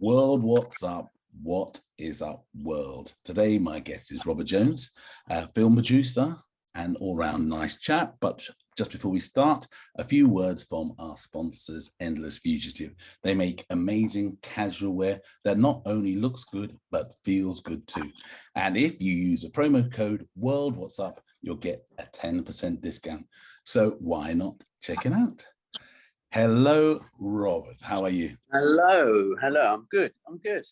World, what's up? What is up, world? Today, my guest is Robert Jones, a film producer and all-round nice chap. But just before we start, a few words from our sponsors, Endless Fugitive. They make amazing casual wear that not only looks good, but feels good too. And if you use a promo code World What's Up, you'll get a 10% discount. So why not check it out? Hello, Robert. How are you? Hello. I'm good. Good.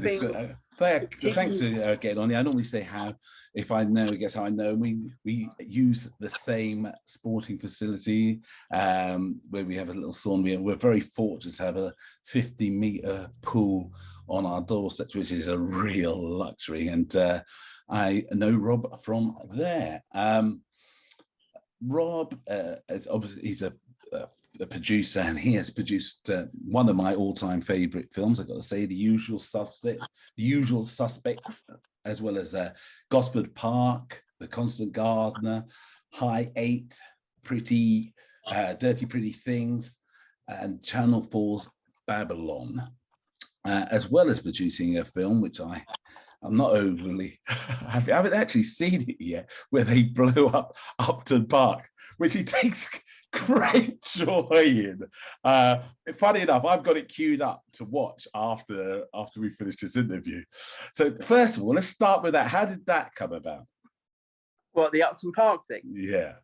It's good. Thanks for getting on here. I normally say how, if I know, guess how I know. We use the same sporting facility where we have a little sauna. We're very fortunate to have a 50-meter pool on our doorstep, which is a real luxury. And I know Rob from there. Rob is obviously he's a producer, and he has produced one of my all-time favorite films. I've got to say, The Usual Suspects, as well as Gosford Park, The Constant Gardener, High 8, Dirty Pretty Things, and Channel 4's Babylon, as well as producing a film which I'm not overly happy. I haven't actually seen it yet, where they blow up Upton Park, which he takes great joy in. Funny enough, I've got it queued up to watch after we finish this interview. So first of all, let's start with that. How did that come about? What, the Upton Park thing? Yeah.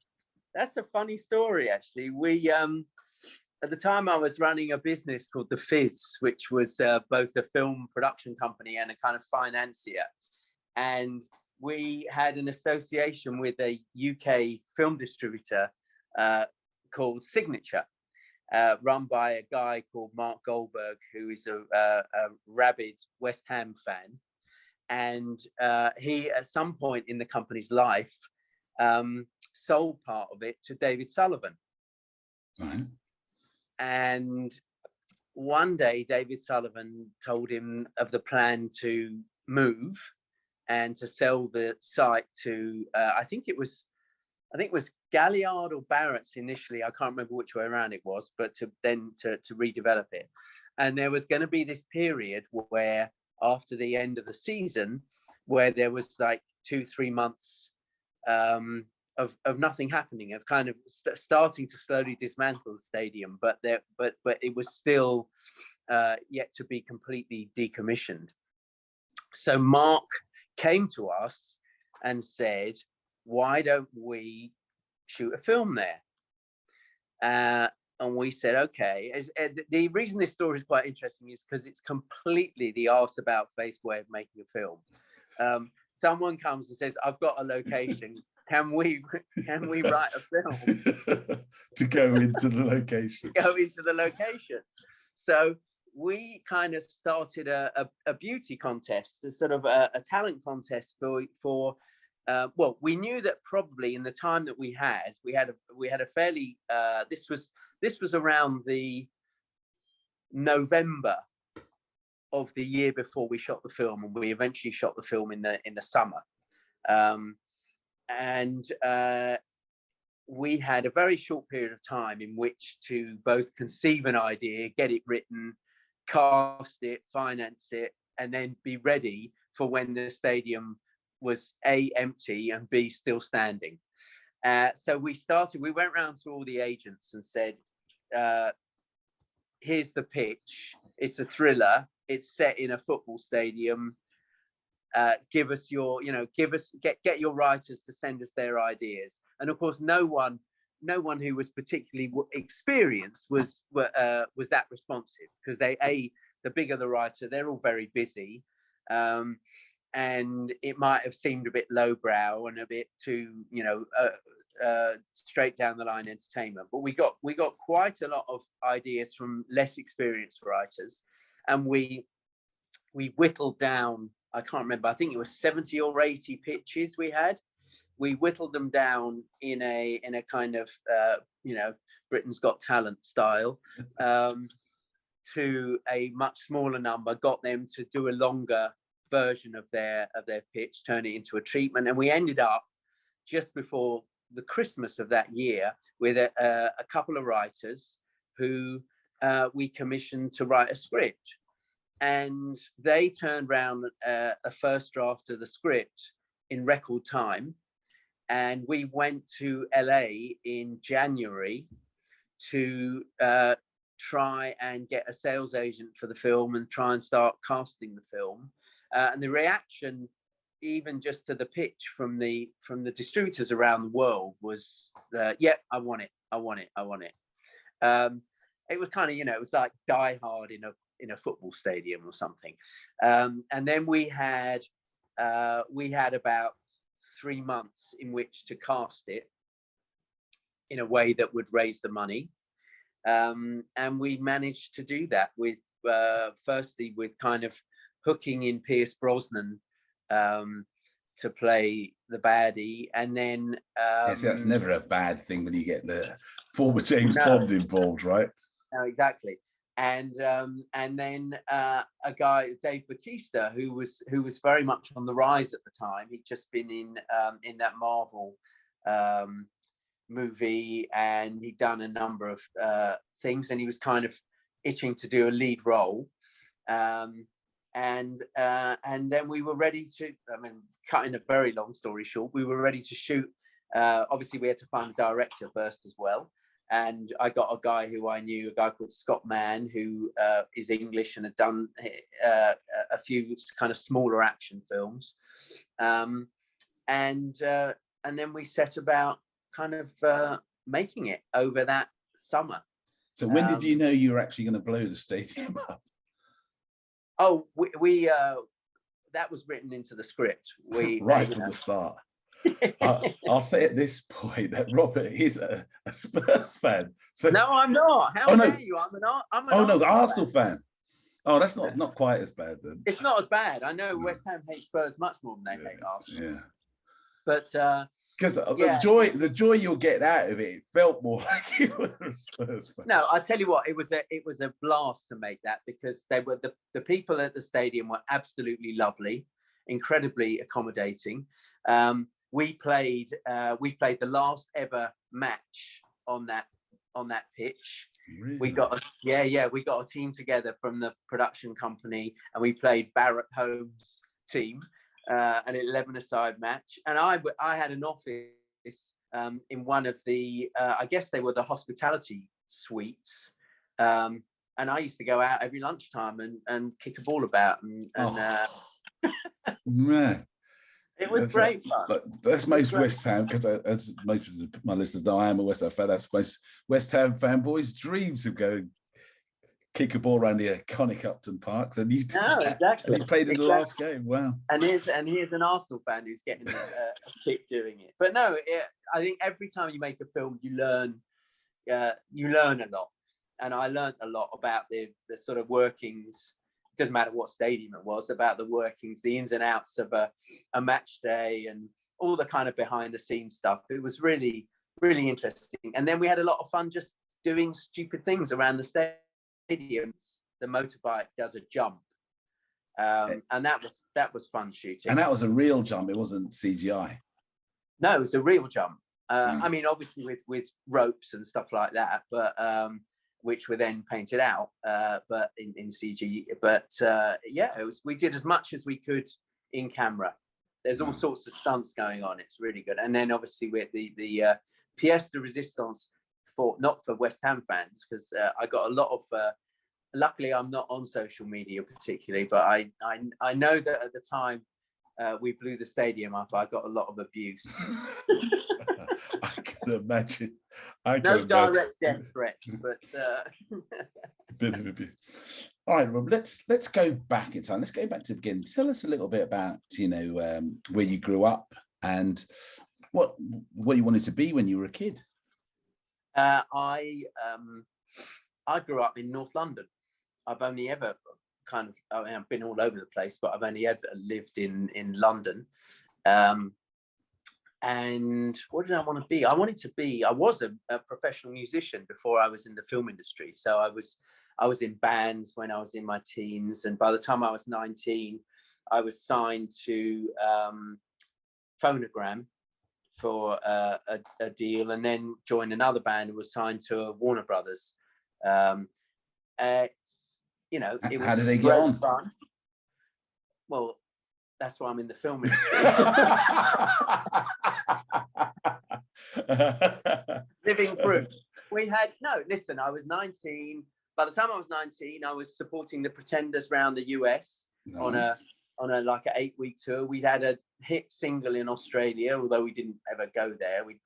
That's a funny story, actually. We, at the time, I was running a business called The Fizz, which was both a film production company and a kind of financier. And we had an association with a UK film distributor called Signature, run by a guy called Mark Goldberg, who is a rabid West Ham fan. And he, at some point in the company's life, sold part of it to David Sullivan. Right. And one day, David Sullivan told him of the plan to move and to sell the site to, I think it was Galliard or Barrett's initially. I can't remember which way around it was, but to redevelop it. And there was going to be this period where, after the end of the season, where there was like 2-3 months of nothing happening, of kind of starting to slowly dismantle the stadium, but it was still yet to be completely decommissioned. So Mark came to us and said, why don't we shoot a film there? And we said, okay. The reason this story is quite interesting is because it's completely the arse about face way of making a film. Someone comes and says, I've got a location. Can we write a film? to go into the location. So we kind of started a beauty contest, a sort of a talent contest for well, we knew that probably in the time that we had a fairly this was around the November of the year before we shot the film, and we eventually shot the film in the summer. And we had a very short period of time in which to both conceive an idea, get it written, cast it, finance it, and then be ready for when the stadium was A, empty, and B, still standing. So we went around to all the agents and said, here's the pitch. It's a thriller. It's set in a football stadium. Give us your, get your writers to send us their ideas. And of course, no one who was particularly experienced was that responsive, because the bigger the writer, they're all very busy. And it might have seemed a bit lowbrow and a bit too, straight down the line entertainment. But we got quite a lot of ideas from less experienced writers, and we whittled down. I can't remember. I think it was 70 or 80 pitches we had. We whittled them down in a kind of Britain's Got Talent style to a much smaller number. Got them to do a longer version of their pitch, turn it into a treatment, and we ended up just before the Christmas of that year with a couple of writers who we commissioned to write a script. and they turned around a first draft of the script in record time. And we went to LA in January to try and get a sales agent for the film and try and start casting the film. And the reaction, even just to the pitch from the distributors around the world, was, "Yeah, I want it, I want it, I want it." It was kind of, it was like Die Hard in a football stadium or something. And then we had about 3 months in which to cast it in a way that would raise the money. And we managed to do that with firstly with kind of hooking in Pierce Brosnan to play the baddie, and then yes, that's never a bad thing when you get the former James Bond involved, right? No, exactly. And then a guy, Dave Bautista, who was very much on the rise at the time. He'd just been in that Marvel movie, and he'd done a number of things, and he was kind of itching to do a lead role. And then we were ready to, cutting a very long story short, we were ready to shoot. Obviously, we had to find a director first as well. And I got a guy who I knew, a guy called Scott Mann, who is English and had done a few kind of smaller action films. And then we set about kind of making it over that summer. So when did you know you were actually going to blow the stadium up? Oh, we that was written into the script. Right from the start. I'll say at this point that Robert is a Spurs fan. So no, I'm not. How dare you? I'm an Arsenal fan. Oh, that's not quite as bad then. It's not as bad. I know West Ham hate Spurs much more than they hate Arsenal. Yeah. But because the joy you'll get out of it felt more like you were a Spurs fan. No, I tell you what, it was a blast to make that, because they were the people at the stadium were absolutely lovely, incredibly accommodating. We played the last ever match on that pitch. Really? We got a team together from the production company, and we played Barrett Holmes' team, an 11-a-side match. And I had an office in one of the I guess they were the hospitality suites, and I used to go out every lunchtime and kick a ball about and man. It was great fun. But that's most West Ham, because as most of my listeners know, I am a West Ham fan. That's most West Ham fanboys' dreams of going kick a ball around the iconic Upton Park. And you exactly. You played in the last game. Wow. And here's an Arsenal fan who's getting a kick doing it. But no, I think every time you make a film, you learn a lot. And I learned a lot about the sort of workings. Doesn't matter what stadium it was, about the workings, the ins and outs of a match day, and all the kind of behind the scenes stuff. It was really, really interesting. And then we had a lot of fun just doing stupid things around the stadium. The motorbike does a jump, and that was fun shooting. And that was a real jump. It wasn't CGI. No, it was a real jump. I mean, obviously with ropes and stuff like that, but which were then painted out, but in CG. But we did as much as we could in camera. There's all sorts of stunts going on. It's really good. And then obviously with the pièce de résistance not for West Ham fans, because I got a lot of. Luckily, I'm not on social media particularly, but I know that at the time we blew the stadium up, I got a lot of abuse. I can imagine. No direct death threats, but bit of abuse. All right, Rob. Let's go back in time. Let's go back to the beginning. Tell us a little bit about where you grew up and what you wanted to be when you were a kid. I grew up in North London. I've only ever I've been all over the place, but I've only ever lived in London. And what did I want to be? I was a professional musician before I was in the film industry. So I was in bands when I was in my teens. And by the time I was 19, I was signed to Phonogram for a deal, and then joined another band and was signed to Warner Brothers. you know, it was How did they get great on? fun. Well, that's why I'm in the film industry. Living proof. We had, no, listen, I was 19. By the time I was 19, I was supporting the Pretenders around the US. Nice. on a like an 8-week tour. We'd had a hit single in Australia, although we didn't ever go there. We'd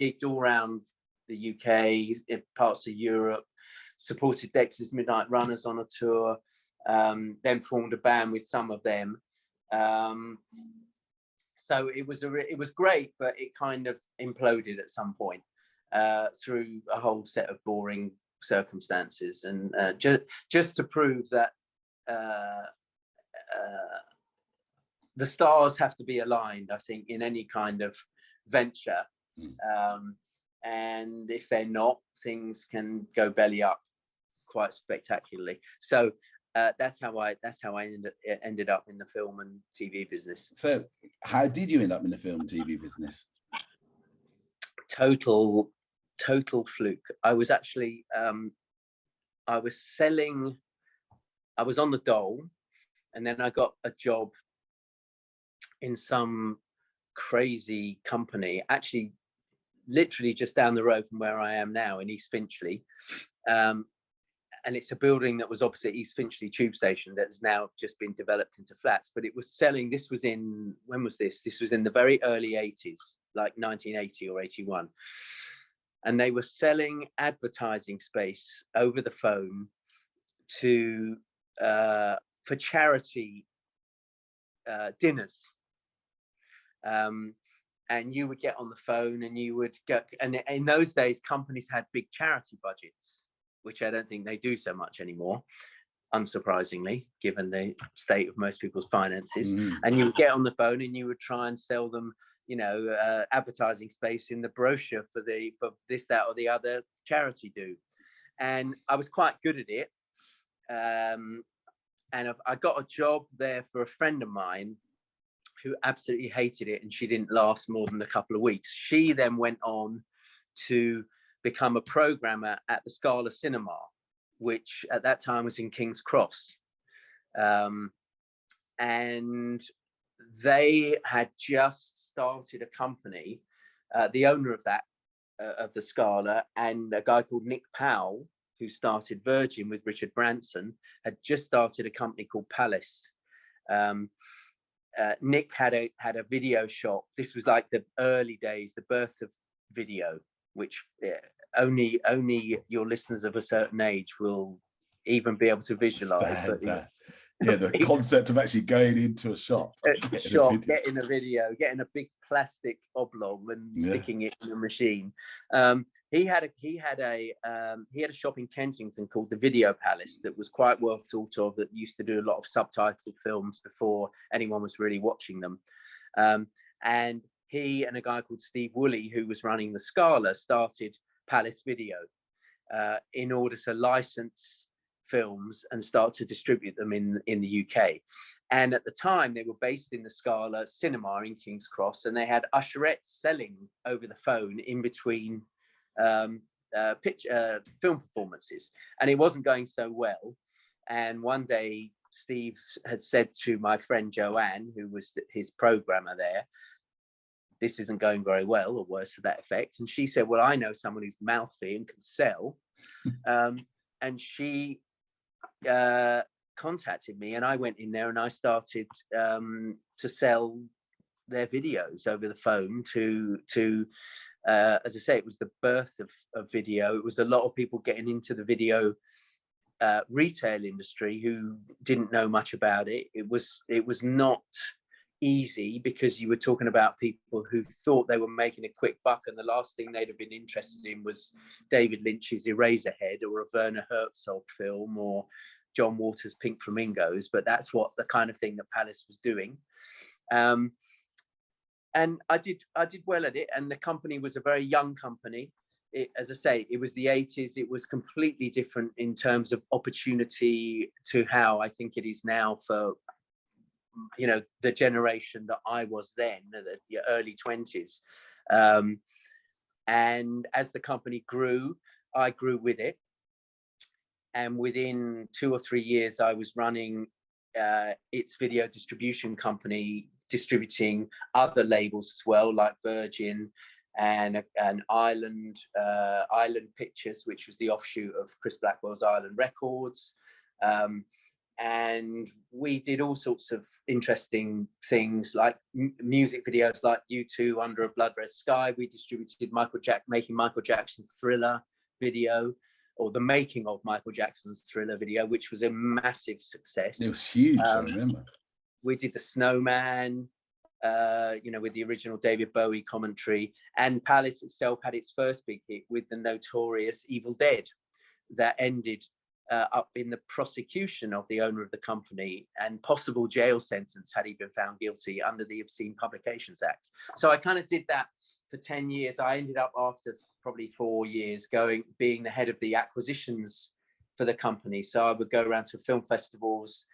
gigged all around the UK, in parts of Europe, supported Dexter's Midnight Runners on a tour, then formed a band with some of them. So it was great, but it kind of imploded at some point through a whole set of boring circumstances, and just to prove that the stars have to be aligned, I think, in any kind of venture. And if they're not, things can go belly up quite spectacularly. So that's how I ended up in the film and TV business. So how did you end up in the film and TV business? Total fluke. I was actually I was on the dole, and then I got a job in some crazy company, actually literally just down the road from where I am now in East Finchley. And it's a building that was opposite East Finchley tube station that's now just been developed into flats. But it was selling, this was in, when was this? This was in the very early 80s, like 1980 or 81. And they were selling advertising space over the phone to for charity dinners. And you would get on the phone and you would go, and in those days, companies had big charity budgets, which I don't think they do so much anymore, unsurprisingly, given the state of most people's finances. And you would get on the phone and you would try and sell them, you know, advertising space in the brochure for this, that, or the other charity do. And I was quite good at it. And I got a job there for a friend of mine who absolutely hated it, and she didn't last more than a couple of weeks. She then went on to become a programmer at the Scala Cinema, which at that time was in King's Cross. And they had just started a company, the owner of that, of the Scala, and a guy called Nick Powell, who started Virgin with Richard Branson, had just started a company called Palace. Nick had a video shop. This was like the early days, the birth of video, which only your listeners of a certain age will even be able to visualize. But yeah, the concept of actually going into a shop, getting a video, getting a big plastic oblong and sticking it in a machine. He had a shop in Kensington called the Video Palace that was quite well thought of, that used to do a lot of subtitled films before anyone was really watching them. And he and a guy called Steve Woolley, who was running the Scala, started Palace Video in order to license films and start to distribute them in the UK. And at the time, they were based in the Scala Cinema in King's Cross, and they had usherettes selling over the phone in between film performances, and it wasn't going so well. And one day, Steve had said to my friend Joanne, who was his programmer there, "This isn't going very well," or words to that effect. And she said, "Well, I know someone who's mouthy and can sell." And she contacted me, and I went in there and I started to sell their videos over the phone to as I say, it was the birth of video. It was a lot of people getting into the video retail industry who didn't know much about it. It was not easy, because you were talking about people who thought they were making a quick buck, and the last thing they'd have been interested in was David Lynch's Eraserhead or a Werner Herzog film or John Waters' Pink Flamingos. But that's what the kind of thing that Palace was doing. And I did well at it, and the company was a very young company. As I say, it was the 80s. It was completely different in terms of opportunity to how I think it is now for, you know, the generation that I was then, the early 20s. And as the company grew, I grew with it. and within 2 or 3 years, I was running its video distribution company, distributing other labels as well, like Virgin and Island Pictures, which was the offshoot of Chris Blackwell's Island Records. And we did all sorts of interesting things, like music videos like U2 Under a Blood Red Sky. We distributed making Michael Jackson's Thriller video, or the making of Michael Jackson's Thriller video, which was a massive success. It was huge, I remember. We did The Snowman, with the original David Bowie commentary, and Palace itself had its first big hit with the notorious Evil Dead that ended up in the prosecution of the owner of the company and possible jail sentence had he been found guilty under the Obscene Publications Act. So I kind of did that for 10 years. I ended up, after probably 4 years, being the head of the acquisitions for the company. So I would go around to film festivals,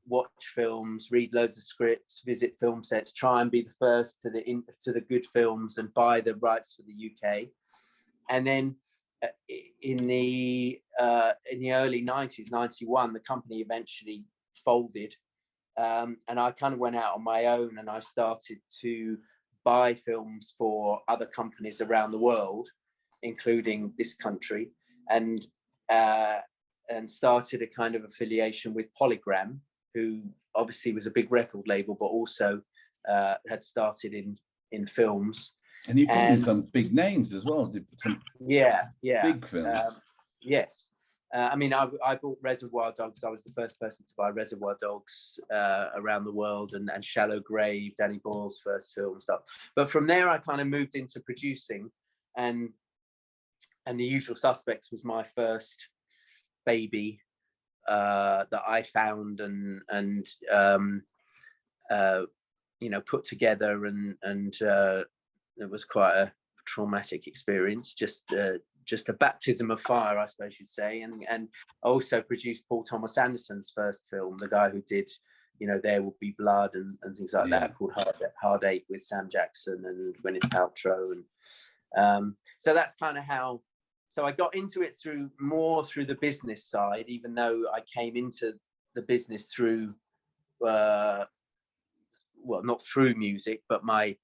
watch films, read loads of scripts, visit film sets, try and be the first to the good films and buy the rights for the UK. And then in the early 90s, 91, the company eventually folded, and I kind of went out on my own, and I started to buy films for other companies around the world, including this country, and started a kind of affiliation with Polygram, who obviously was a big record label, but also had started in films. And you brought in some big names as well. Big films. Yes. I bought Reservoir Dogs. I was the first person to buy Reservoir Dogs around the world, and Shallow Grave, Danny Boyle's first film and stuff. But from there, I kind of moved into producing, and The Usual Suspects was my first baby that I found and put together, and it was quite a traumatic experience, just a baptism of fire, I suppose you'd say. And also produced Paul Thomas Anderson's first film, the guy who did, There Will Be Blood and things like that, called Heartache with Sam Jackson and Gwyneth Paltrow. And so that's kind of how. So I got into it through the business side, even though I came into the business through. Well, not through music, but my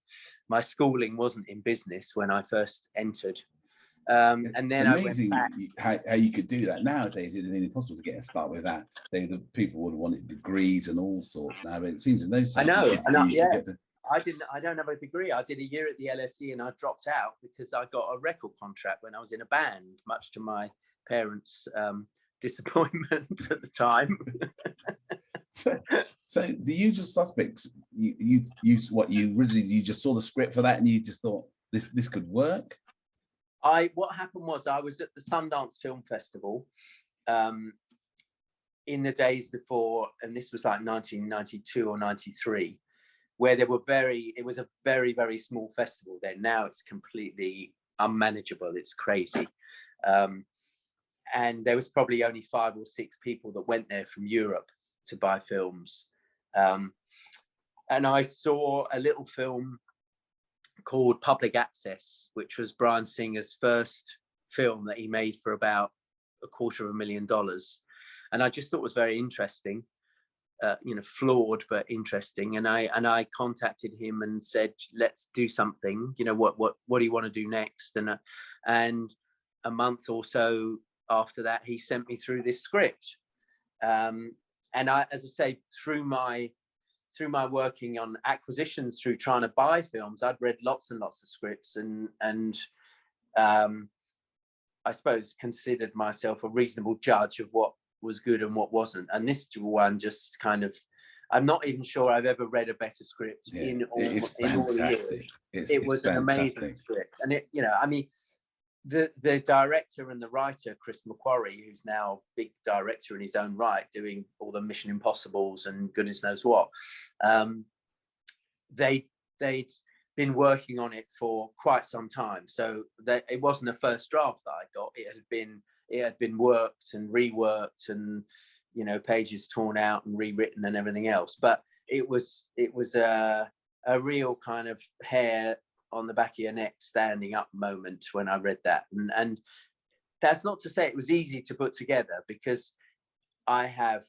schooling wasn't in business when I first entered. And then it's amazing how you could do that nowadays. It'd be impossible to get a start with that. The people would have wanted degrees and all sorts now, but it seems in those times I don't have a degree. I did a year at the LSE and I dropped out because I got a record contract when I was in a band, much to my parents' disappointment at the time. So The Usual Suspects, you just saw the script for that and you just thought this could work? What happened was I was at the Sundance Film Festival in the days before, and this was like 1992 or 93, where it was a very, very small festival then. Now it's completely unmanageable. It's crazy. And there was probably only 5 or 6 people that went there from Europe to buy films. And I saw a little film called Public Access, which was Bryan Singer's first film that he made for about $250,000. And I just thought it was very interesting, flawed, but interesting. And I contacted him and said, let's do something, what do you want to do next? And a month or so after that, he sent me through this script. And I, as I say, through my working on acquisitions, through trying to buy films, I'd read lots and lots of scripts, and I suppose considered myself a reasonable judge of what was good and what wasn't. And this one just kind of, I'm not even sure I've ever read a better script in all the years. It was an amazing script, and the director and the writer, Chris McQuarrie, who's now a big director in his own right, doing all the Mission Impossibles and goodness knows what, they'd been working on it for quite some time. So it wasn't a first draft that I got. It had been worked and reworked, and pages torn out and rewritten and everything else. But it was a real kind of hair on the back of your neck standing up moment when I read that, and that's not to say it was easy to put together, because I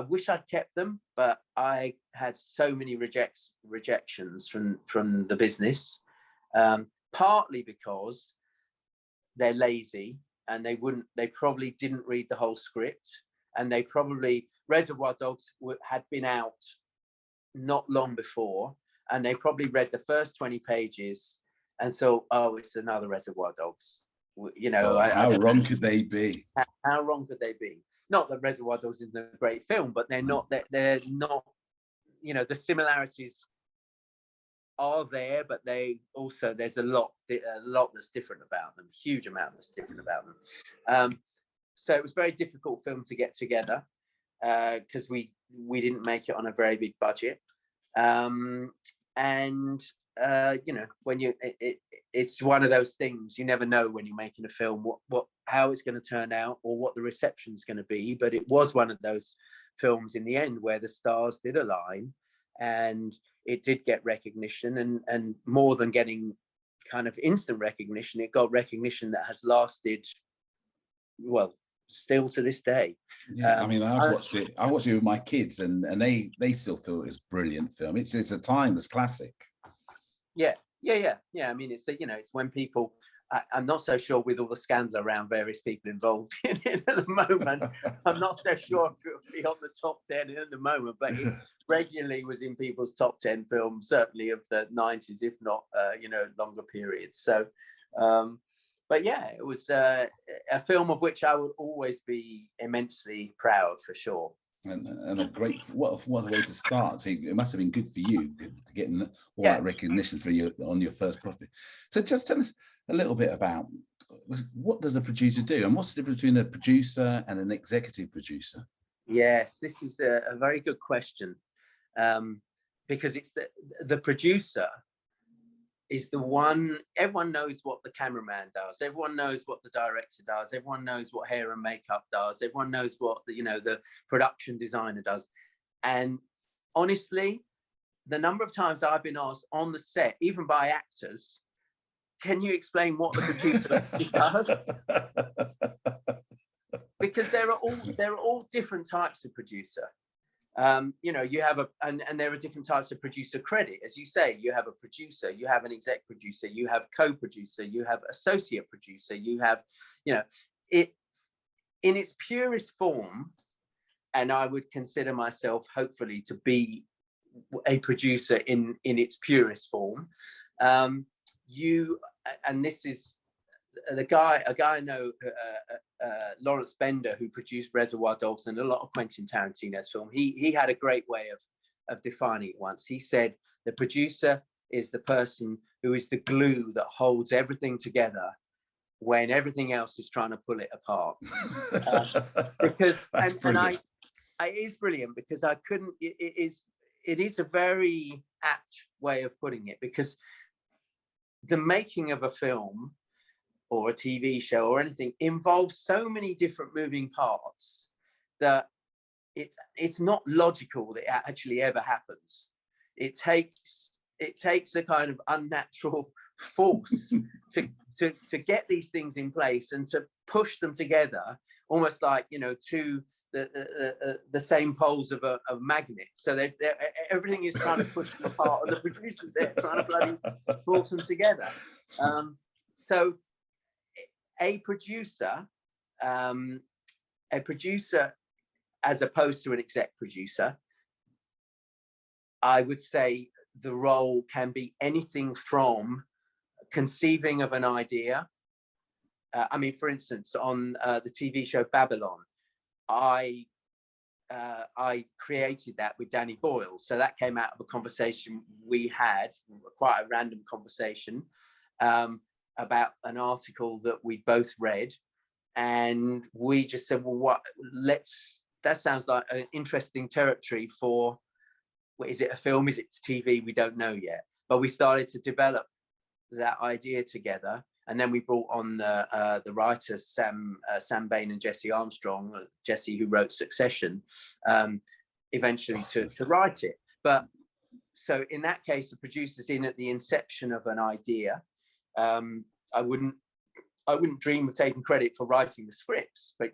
wish I'd kept them, but I had so many rejections from the business, partly because they're lazy and they probably didn't read the whole script, and they probably, Reservoir Dogs had been out not long before, and they probably read the first 20 pages and so, oh, it's another Reservoir Dogs. You know, how wrong could they be? How wrong could they be? Not that Reservoir Dogs isn't a great film, but they're not. They're not. You know, the similarities are there, but they also, there's a lot that's different about them. Huge amount that's different about them. So it was a very difficult film to get together, because we didn't make it on a very big budget, and you know, when it's one of those things, you never know when you're making a film how it's going to turn out or what the reception's going to be. But it was one of those films in the end where the stars did align, and it did get recognition, and more than getting kind of instant recognition, it got recognition that has lasted, well, still to this day. Yeah, I mean, I watched it with my kids, and they still feel it was a brilliant film. It's a timeless classic. Yeah. I mean, it's you know, it's when people, I'm not so sure with all the scandal around various people involved in it at the moment. I'm not so sure if it'll be on the top 10 at the moment, but it regularly was in people's top 10 films, certainly of the 90s, if not, you know, longer periods. So, but yeah, it was a film of which I will always be immensely proud, for sure. And a great, what a way to start. So it must have been good for you getting all that recognition for you on your first project. So just tell us a little bit about, what does a producer do, and what's the difference between a producer and an executive producer? Yes, this is a very good question, because it's the producer is the one, everyone knows what the cameraman does, everyone knows what the director does, everyone knows what hair and makeup does, everyone knows what the production designer does. And honestly, the number of times I've been asked on the set, even by actors, can you explain what the producer does? Because there are all different types of producer. You have and there are different types of producer credit. As you say, you have a producer, you have an exec producer, you have co-producer, you have associate producer, you have, it in its purest form. And I would consider myself, hopefully, to be a producer in its purest form. And this is a guy I know, Lawrence Bender, who produced Reservoir Dogs and a lot of Quentin Tarantino's film. He had a great way of defining it once. He said the producer is the person who is the glue that holds everything together when everything else is trying to pull it apart. Because it is brilliant, because it is a very apt way of putting it, because the making of a film or a TV show or anything involves so many different moving parts that it's not logical that it actually ever happens. It takes a kind of unnatural force to get these things in place and to push them together, almost like two the same poles of a magnet. So everything is trying to push them apart, and the producers there trying to bloody force them together. So a producer as opposed to an exec producer, I would say the role can be anything from conceiving of an idea. For instance, on the TV show Babylon, I created that with Danny Boyle. So that came out of a conversation we had, quite a random conversation, about an article that we both read. And we just said, well, that sounds like an interesting territory for, is it a film? Is it TV? We don't know yet. But we started to develop that idea together. And then we brought on the writers, Sam Bain and Jesse Armstrong, Jesse, who wrote Succession, eventually to write it. But so in that case, the producer's in at the inception of an idea. I wouldn't I wouldn't dream of taking credit for writing the scripts, but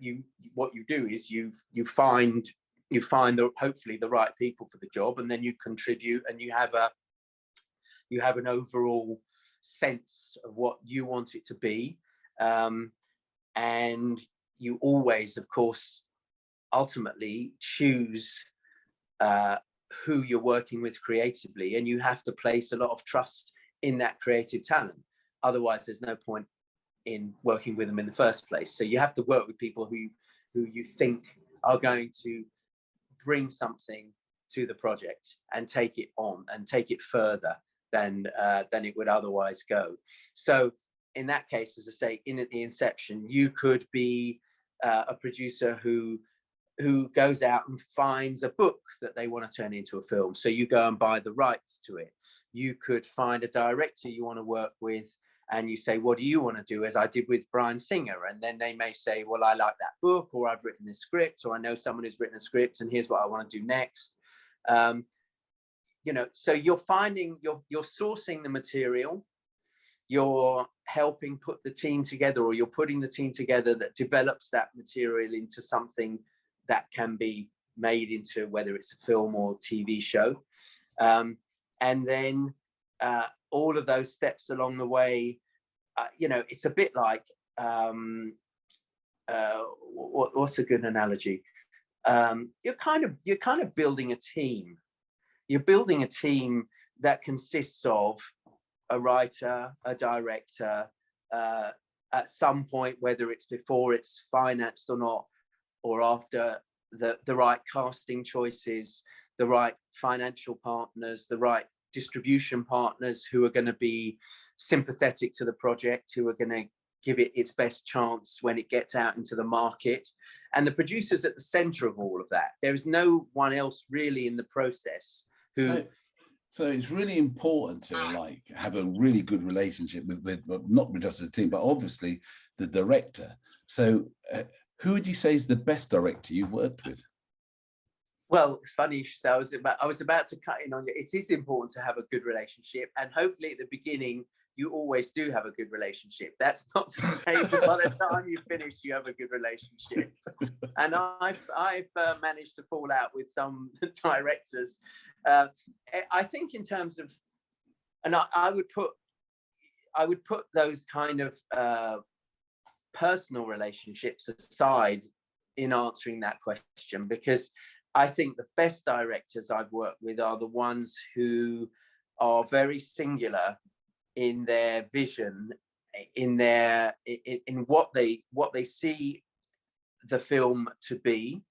what you do is you find hopefully the right people for the job, and then you contribute, and you have an overall sense of what you want it to be, and you always, of course, ultimately choose who you're working with creatively, and you have to place a lot of trust in that creative talent. Otherwise, there's no point in working with them in the first place. So you have to work with people who you think are going to bring something to the project and take it on and take it further than it would otherwise go. So in that case, as I say, in the inception, you could be a producer who goes out and finds a book that they want to turn into a film. So you go and buy the rights to it. You could find a director you want to work with, and you say, what do you want to do? As I did with Bryan Singer. And then they may say, well, I like that book, or I've written this script, or I know someone who's written a script, and here's what I want to do next. So you're sourcing the material, you're helping put the team together, or you're putting the team together that develops that material into something that can be made into, whether it's a film or TV show. And then all of those steps along the way, it's a bit like, what's a good analogy? You're kind of building a team. You're building a team that consists of a writer, a director, at some point, whether it's before it's financed or not, or after, the right casting choices, the right financial partners, the right distribution partners who are going to be sympathetic to the project, who are going to give it its best chance when it gets out into the market. And the producer's at the center of all of that. There's no one else really in the process who... So it's really important to have a really good relationship with not just the team, but obviously the director. So who would you say is the best director you've worked with? Well, it's funny you should say. I was about to cut in on you. It is important to have a good relationship, and hopefully at the beginning you always do have a good relationship. That's not to say that by the time you finish you have a good relationship. And I've managed to fall out with some directors. I think in terms of, and I would put those kind of personal relationships aside in answering that question, because I think the best directors I've worked with are the ones who are very singular in their vision, in what they see the film to be,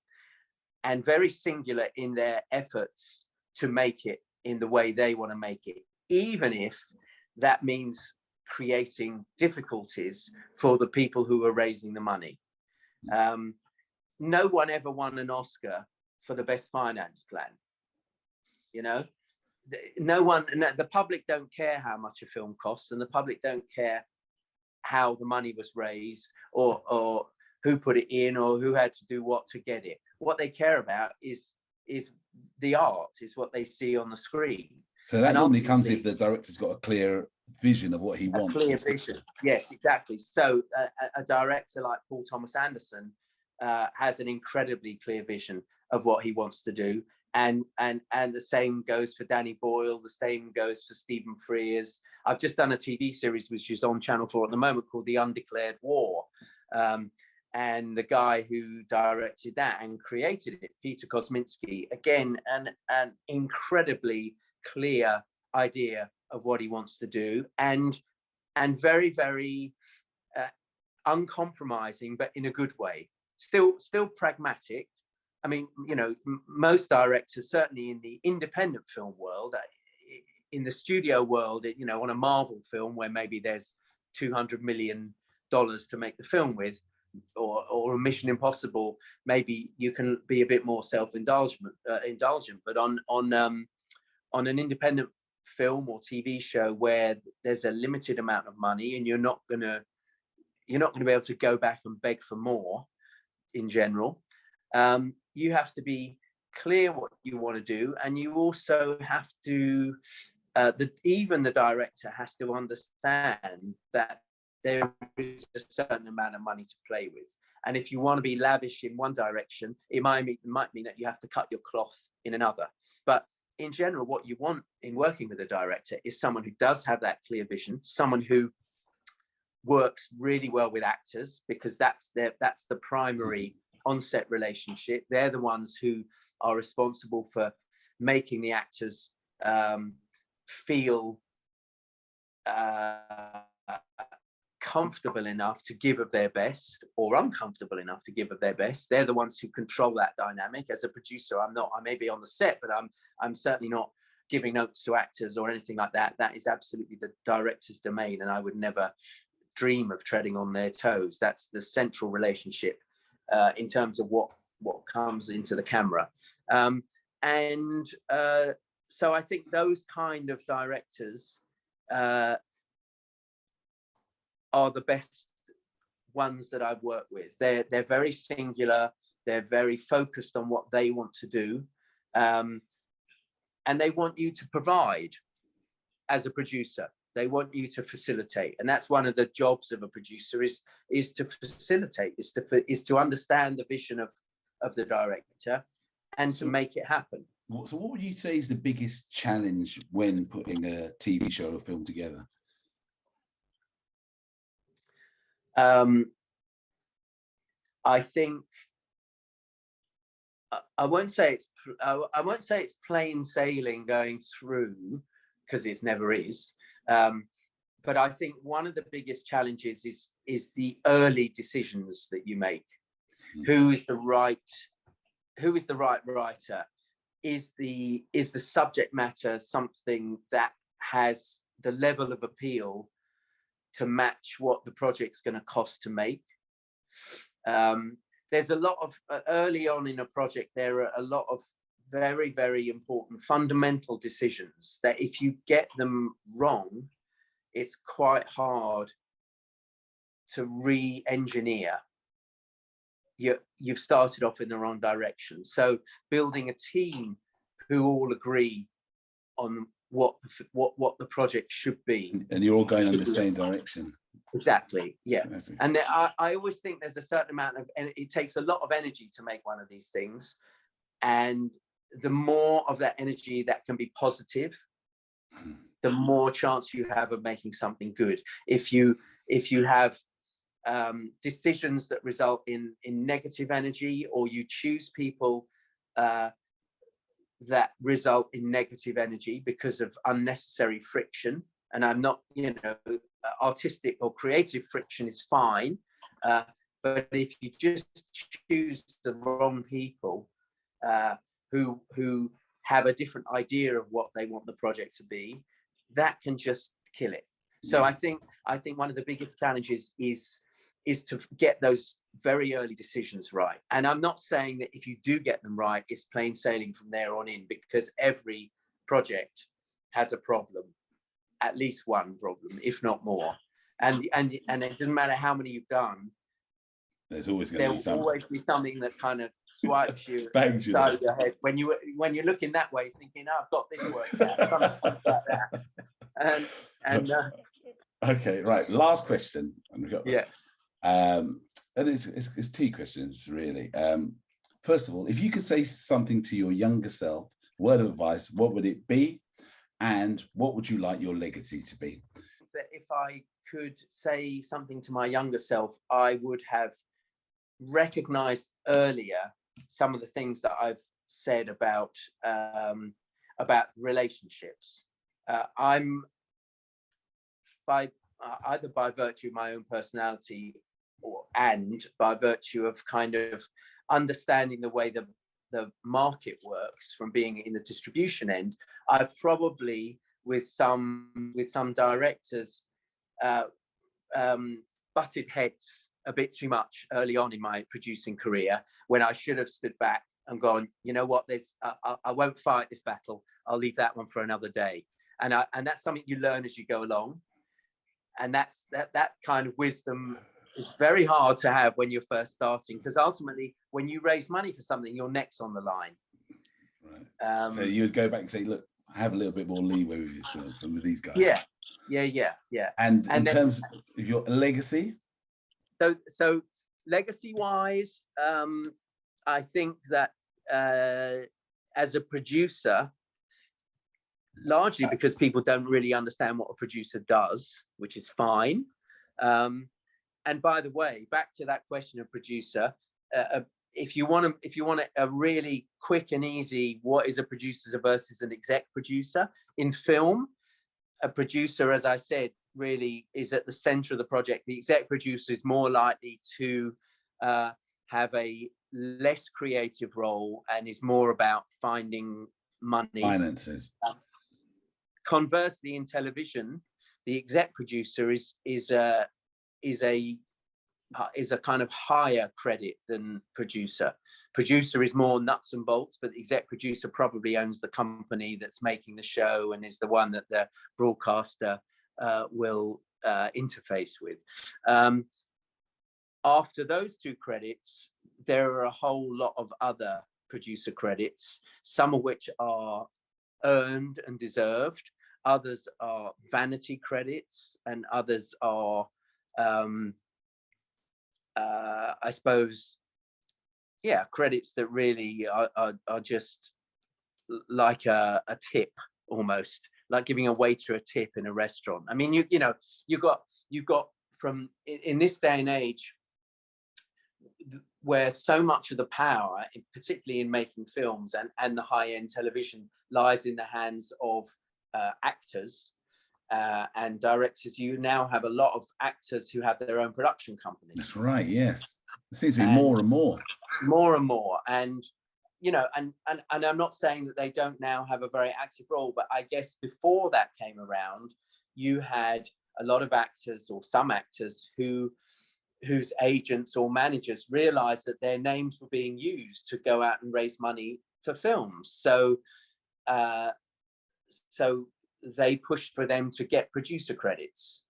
and very singular in their efforts to make it in the way they want to make it, even if that means creating difficulties for the people who are raising the money. No one ever won an Oscar for the best finance plan. The public don't care how much a film costs, and the public don't care how the money was raised, or who put it in, or who had to do what to get it. What they care about is the art, is what they see on the screen. So that normally comes if the director's got a clear vision of what he wants. A clear vision, yes, exactly. So a director like Paul Thomas Anderson has an incredibly clear vision of what he wants to do, and the same goes for Danny Boyle. The same goes for Stephen Frears. I've just done a TV series which is on Channel 4 at the moment called The Undeclared War, and the guy who directed that and created it, Peter Kosminski, again an incredibly clear idea of what he wants to do, and very, very uncompromising, but in a good way. Still pragmatic. I mean, most directors, certainly in the independent film world, in the studio world, on a Marvel film where maybe there's $200 million to make the film with, or a Mission Impossible, maybe you can be a bit more self-indulgent. But on an independent film or TV show where there's a limited amount of money, and you're not gonna be able to go back and beg for more. In general, you have to be clear what you want to do, and you also have to even the director has to understand that there is a certain amount of money to play with. And if you want to be lavish in one direction, it might mean that you have to cut your cloth in another. But in general, what you want in working with a director is someone who does have that clear vision, someone who works really well with actors, because that's the primary on-set relationship. They're the ones who are responsible for making the actors feel comfortable enough to give of their best, or uncomfortable enough to give of their best. They're the ones who control that dynamic. As a producer, I may be on the set, but I'm certainly not giving notes to actors or anything like that. That is absolutely the director's domain, and I would never dream of treading on their toes. That's the central relationship in terms of what comes into the camera. So I think those kind of directors are the best ones that I've worked with. They're very singular. They're very focused on what they want to do, and they want you to provide as a producer. They want you to facilitate, and that's one of the jobs of a producer is to facilitate, is to understand the vision of the director and to make it happen. So what would you say is the biggest challenge when putting a TV show or film together? I think I won't say it's plain sailing going through, because it never is. But I think one of the biggest challenges is the early decisions that you make. Who is the right writer? Is the subject matter something that has the level of appeal to match what the project's going to cost to make? There's a lot of early on in a project, there are a lot of very, very important fundamental decisions that if you get them wrong, it's quite hard to re-engineer. You've started off in the wrong direction. So building a team who all agree on what the project should be, and you're all going in the same direction. Exactly, yeah. And I always think there's a certain amount of, and it takes a lot of energy to make one of these things, and the more of that energy that can be positive, the more chance you have of making something good. If you have decisions that result in negative energy, or you choose people that result in negative energy because of unnecessary friction, and I'm not, artistic or creative friction is fine, but if you just choose the wrong people who have a different idea of what they want the project to be, that can just kill it. So I think one of the biggest challenges is to get those very early decisions right. And I'm not saying that if you do get them right, it's plain sailing from there on in, because every project has a problem, at least one problem, if not more. And it doesn't matter how many you've done, there's always going to be something. There will always be something that kind of swipes you bangs you side of your head when you're looking that way, thinking, "Oh, I've got this worked out," something like that. Okay, right. Last question. Yeah. And it's two questions really. First of all, if you could say something to your younger self, word of advice, what would it be, and what would you like your legacy to be? That if I could say something to my younger self, I would have recognized earlier some of the things that I've said about relationships. I'm either by virtue of my own personality and by virtue of kind of understanding the way the market works from being in the distribution end, I probably with some directors butted heads a bit too much early on in my producing career, when I should have stood back and gone, you know what, I won't fight this battle. I'll leave that one for another day. And that's something you learn as you go along. And that kind of wisdom is very hard to have when you're first starting, because ultimately when you raise money for something, your neck's on the line. Right. So you'd go back and say, look, I have a little bit more leeway with this from these guys. Yeah, Yeah. And in And then, terms of your legacy, so legacy wise, I think that as a producer, largely because people don't really understand what a producer does, which is fine. And by the way, back to that question of producer, if you want a really quick and easy, what is a producer versus an exec producer in film? A producer, as I said, really is at the center of the project. The exec producer is more likely to have a less creative role and is more about finding money, finances. Conversely, in television, the exec producer is a kind of higher credit than producer. Producer is more nuts and bolts, but the exec producer probably owns the company that's making the show and is the one that the broadcaster will interface with. After those two credits, there are a whole lot of other producer credits, some of which are earned and deserved, others are vanity credits, and others are I suppose, credits that really are just like a tip, almost like giving a waiter a tip in a restaurant. I mean, you've got from in this day and age, where so much of the power, particularly in making films and the high-end television, lies in the hands of actors and directors. You now have a lot of actors who have their own production companies. That's right. Yes, it seems to be more and more, and and I'm not saying that they don't now have a very active role, but I guess before that came around, you had a lot of actors, or some actors, whose agents or managers realized that their names were being used to go out and raise money for films. So they pushed for them to get producer credits,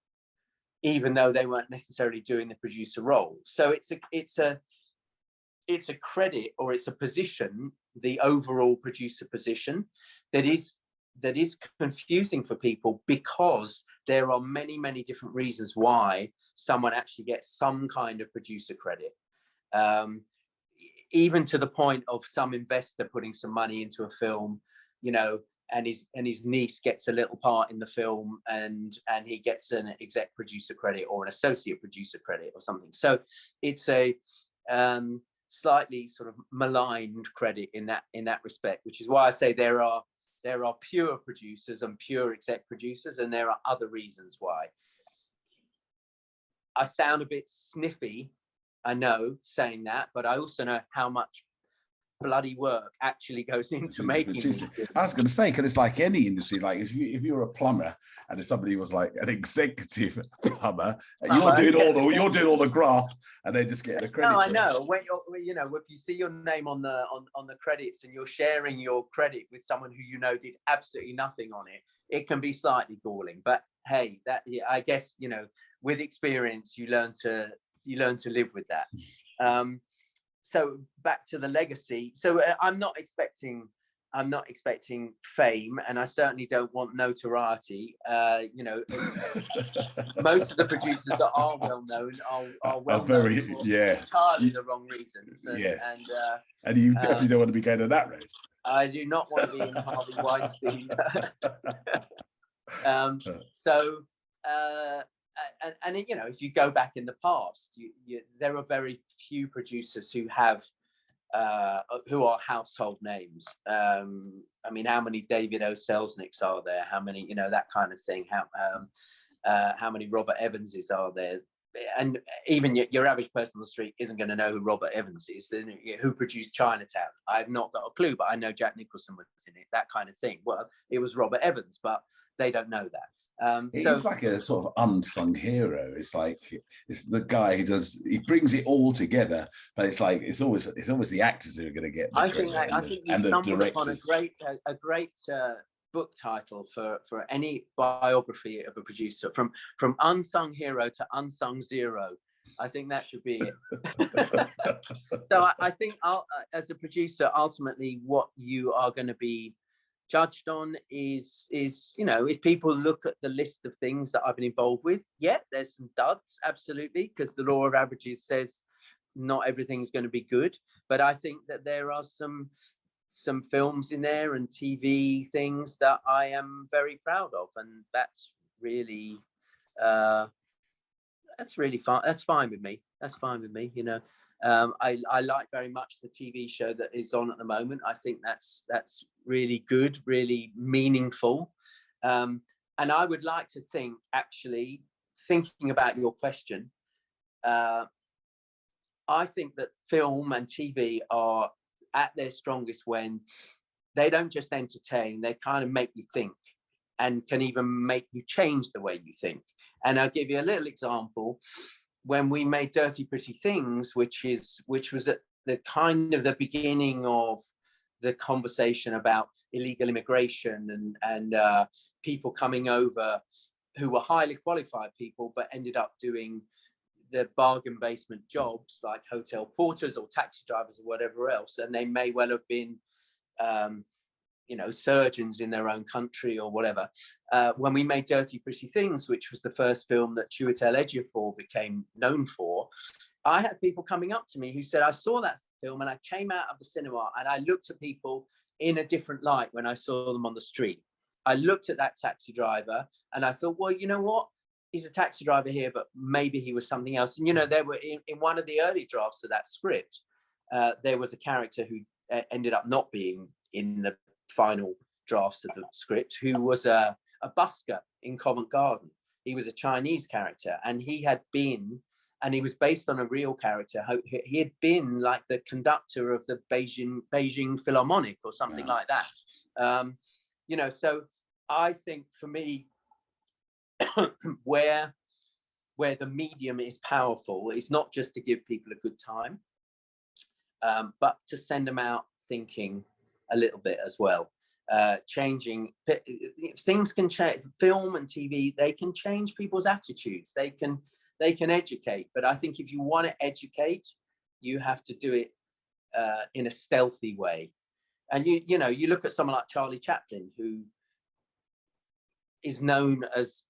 even though they weren't necessarily doing the producer role. So it's a credit, or it's a position, the overall producer position, that is confusing for people, because there are many, many different reasons why someone actually gets some kind of producer credit. Even to the point of some investor putting some money into a film, and his niece gets a little part in the film, and he gets an exec producer credit or an associate producer credit or something. So it's a slightly sort of maligned credit in that respect, which is why I say there are pure producers and pure exec producers, and there are other reasons why. I sound a bit sniffy, I know, saying that, but I also know how much bloody work actually goes into making these things. I was going to say, because it's like any industry, like if you're a plumber and if somebody was like an executive plumber, you're doing all the graft and they just get the credit. No, I know. When if you see your name on the credits and you're sharing your credit with someone who did absolutely nothing on it, it can be slightly galling. But hey, I guess with experience you learn to live with that. So back to the legacy. So I'm not expecting fame, and I certainly don't want notoriety. Most of the producers that are well known are well known for entirely the wrong reasons. And you definitely don't want to be going to that road. I do not want to be in Harvey Weinstein. And if you go back in the past, there are very few producers who are household names. I mean, how many David O. Selznicks are there? How many, that kind of thing? How many Robert Evanses are there? And even your average person on the street isn't going to know who Robert Evans is. Who produced Chinatown? I've not got a clue, but I know Jack Nicholson was in it. That kind of thing. Well, it was Robert Evans, but they don't know that. It's like a sort of unsung hero. It's like it's the guy who brings it all together, but it's like it's always the actors who are going to get the credit. I think you stumbled upon a great book title for any biography of a producer, from unsung hero to unsung zero. I think that should be it. So I think as a producer, ultimately what you are going to be judged on is, you know, if people look at the list of things that I've been involved with, yeah, there's some duds, absolutely, because the law of averages says not everything's going to be good. But I think that there are some films in there and TV things that I am very proud of, and that's really fine. That's fine with me. That's fine with me. You know, I like very much the TV show that is on at the moment. I think that's really good, really meaningful. And I would like to think, actually, thinking about your question, I think that film and TV are at their strongest when they don't just entertain, they kind of make you think, and can even make you change the way you think. And I'll give you a little example. When we made Dirty Pretty Things, which was at the kind of the beginning of the conversation about illegal immigration and people coming over who were highly qualified people, but ended up doing the bargain basement jobs like hotel porters or taxi drivers or whatever else. And they may well have been, you know, surgeons in their own country or whatever. When we made Dirty Pretty Things, which was the first film that Chiwetel Ejiofor became known for, I had people coming up to me who said, I saw that film and I came out of the cinema and I looked at people in a different light when I saw them on the street. I looked at that taxi driver and I thought, well, you know what? He's a taxi driver here, but maybe he was something else. And, you know, there were in one of the early drafts of that script, there was a character who ended up not being in the final drafts of the script, who was a busker in Covent Garden. He was a Chinese character, and he had been, and he was based on a real character. He had been like the conductor of the Beijing Philharmonic or something like that. You know, so I think for me, where the medium is powerful, it's not just to give people a good time, but to send them out thinking a little bit as well. Changing things can change. Film and TV, they can change people's attitudes. They can educate. But I think if you want to educate, you have to do it in a stealthy way. And you know, you look at someone like Charlie Chaplin, who is known as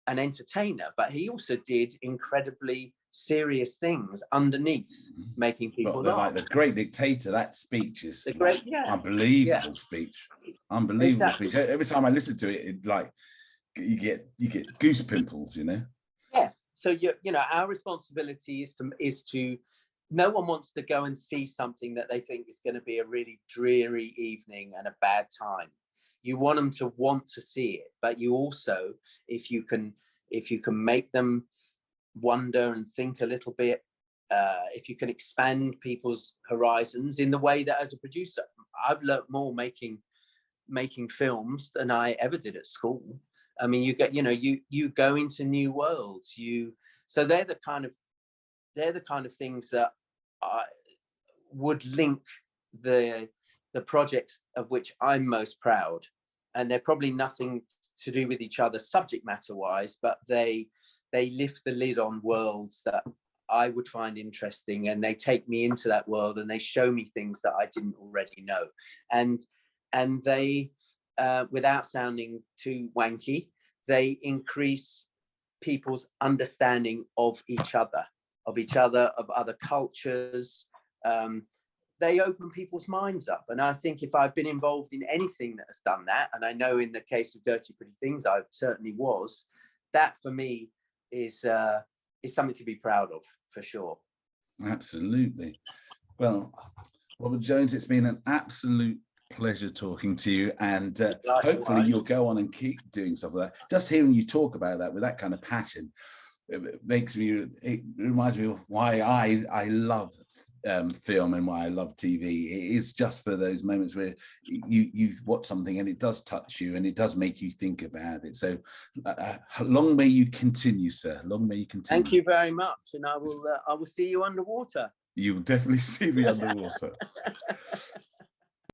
an entertainer, but he also did incredibly serious things underneath, making people laugh. Like The Great Dictator, that speech is unbelievable speech. Unbelievable speech. Every time I listen to it, like you get goose pimples, you know. Yeah. So you know, our responsibility is to no one wants to go and see something that they think is going to be a really dreary evening and a bad time. You want them to want to see it, but you also, if you can make them wonder and think a little bit, if you can expand people's horizons in the way that, as a producer, I've learned more making films than I ever did at school. I mean, you go into new worlds. So they're the kind of things that I would link the projects of which I'm most proud. And they're probably nothing to do with each other subject matter wise, but they lift the lid on worlds that I would find interesting, and they take me into that world and they show me things that I didn't already know. And they, without sounding too wanky, they increase people's understanding of each other, of other cultures. They open people's minds up. And I think if I've been involved in anything that has done that, and I know in the case of Dirty Pretty Things, I certainly was, that for me is something to be proud of, for sure. Absolutely. Well, Robert Jones, it's been an absolute pleasure talking to you, and hopefully you'll go on and keep doing stuff like that. Just hearing you talk about that with that kind of passion, it reminds me of why I love film and why I love TV. It is just for those moments where you watch something and it does touch you and it does make you think about it. So long may you continue, sir. Long may you continue. Thank you very much, and I will see you underwater. You will definitely see me underwater.